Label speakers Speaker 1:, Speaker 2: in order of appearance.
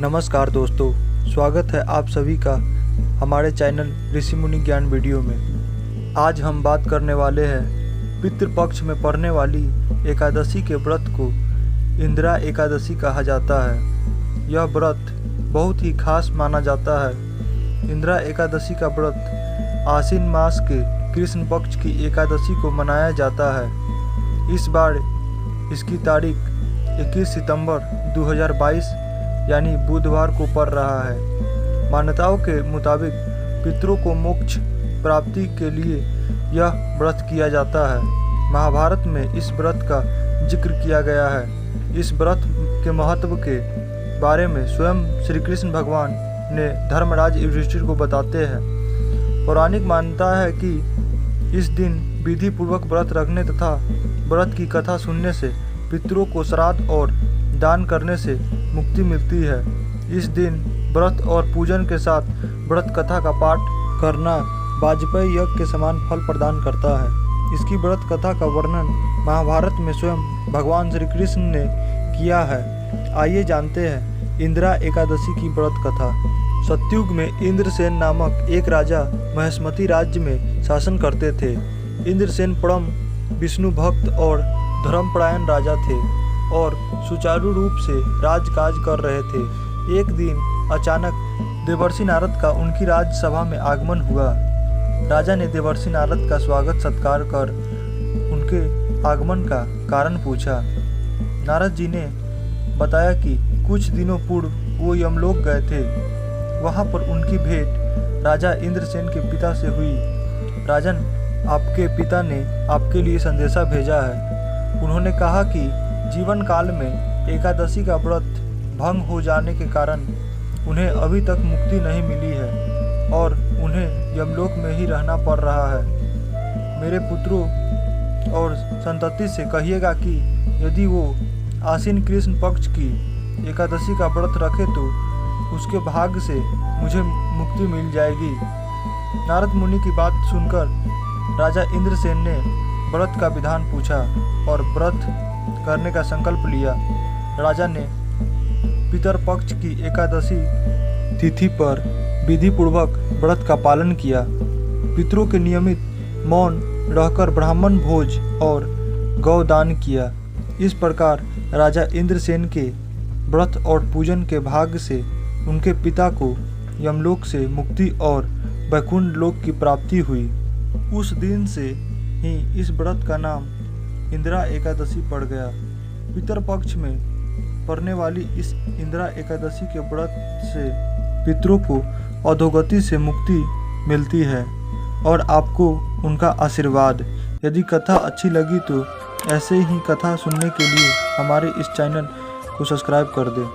Speaker 1: नमस्कार दोस्तों, स्वागत है आप सभी का हमारे चैनल ऋषि मुनि ज्ञान वीडियो में। आज हम बात करने वाले हैं पितृपक्ष में पड़ने वाली एकादशी के व्रत को इंदिरा एकादशी कहा जाता है। यह व्रत बहुत ही खास माना जाता है। इंदिरा एकादशी का व्रत आश्विन मास के कृष्ण पक्ष की एकादशी को मनाया जाता है। इस बार इसकी तारीख 21 सितंबर 2022 यानी बुधवार को पड़ रहा है। मान्यताओं के मुताबिक पितरों को मोक्ष प्राप्ति के लिए यह व्रत किया जाता है। महाभारत में इस व्रत का जिक्र किया गया है। इस व्रत के महत्व के बारे में स्वयं श्री कृष्ण भगवान ने धर्मराज युधिष्ठिर को बताते हैं। पौराणिक मान्यता है कि इस दिन विधि पूर्वक व्रत रखने तथा व्रत की कथा सुनने से पितरों को श्राद्ध और दान करने से मुक्ति मिलती है। इस दिन व्रत और पूजन के साथ व्रत कथा का पाठ करना वाजपेयी यज्ञ के समान फल प्रदान करता है। इसकी व्रत कथा का वर्णन महाभारत में स्वयं भगवान श्री कृष्ण ने किया है। आइए जानते हैं इंदिरा एकादशी की व्रत कथा। सतयुग में इंद्रसेन नामक एक राजा महेश्मती राज्य में शासन करते थे। इंद्रसेन परम विष्णु भक्त और धर्मपरायण राजा थे और सुचारू रूप से राजकाज कर रहे थे। एक दिन अचानक देवर्षि नारद का उनकी राज्यसभा में आगमन हुआ। राजा ने देवर्षि नारद का स्वागत सत्कार कर उनके आगमन का कारण पूछा। नारद जी ने बताया कि कुछ दिनों पूर्व वो यमलोक गए थे। वहाँ पर उनकी भेंट राजा इंद्रसेन के पिता से हुई। राजन, आपके पिता ने आपके लिए संदेशा भेजा है। उन्होंने कहा कि जीवन काल में एकादशी का व्रत भंग हो जाने के कारण उन्हें अभी तक मुक्ति नहीं मिली है और उन्हें यमलोक में ही रहना पड़ रहा है। मेरे पुत्रों और संतति से कहिएगा कि यदि वो आश्विन कृष्ण पक्ष की एकादशी का व्रत रखे तो उसके भाग्य से मुझे मुक्ति मिल जाएगी। नारद मुनि की बात सुनकर राजा इंद्रसेन ने व्रत का विधान पूछा और व्रत करने का संकल्प लिया। राजा ने पितर पक्ष की एकादशी तिथि पर विधि पूर्वक व्रत का पालन किया। पितरों के नियमित मौन रहकर ब्राह्मण भोज और गौदान किया। इस प्रकार राजा इंद्रसेन के व्रत और पूजन के भाग्य से उनके पिता को यमलोक से मुक्ति और वैकुंठ लोक की प्राप्ति हुई। उस दिन से ही इस व्रत का नाम इंदिरा एकादशी पड़ गया। पितर पक्ष में पड़ने वाली इस इंदिरा एकादशी के व्रत से पितरों को अधोगति से मुक्ति मिलती है और आपको उनका आशीर्वाद। यदि कथा अच्छी लगी तो ऐसे ही कथा सुनने के लिए हमारे इस चैनल को सब्सक्राइब कर दें।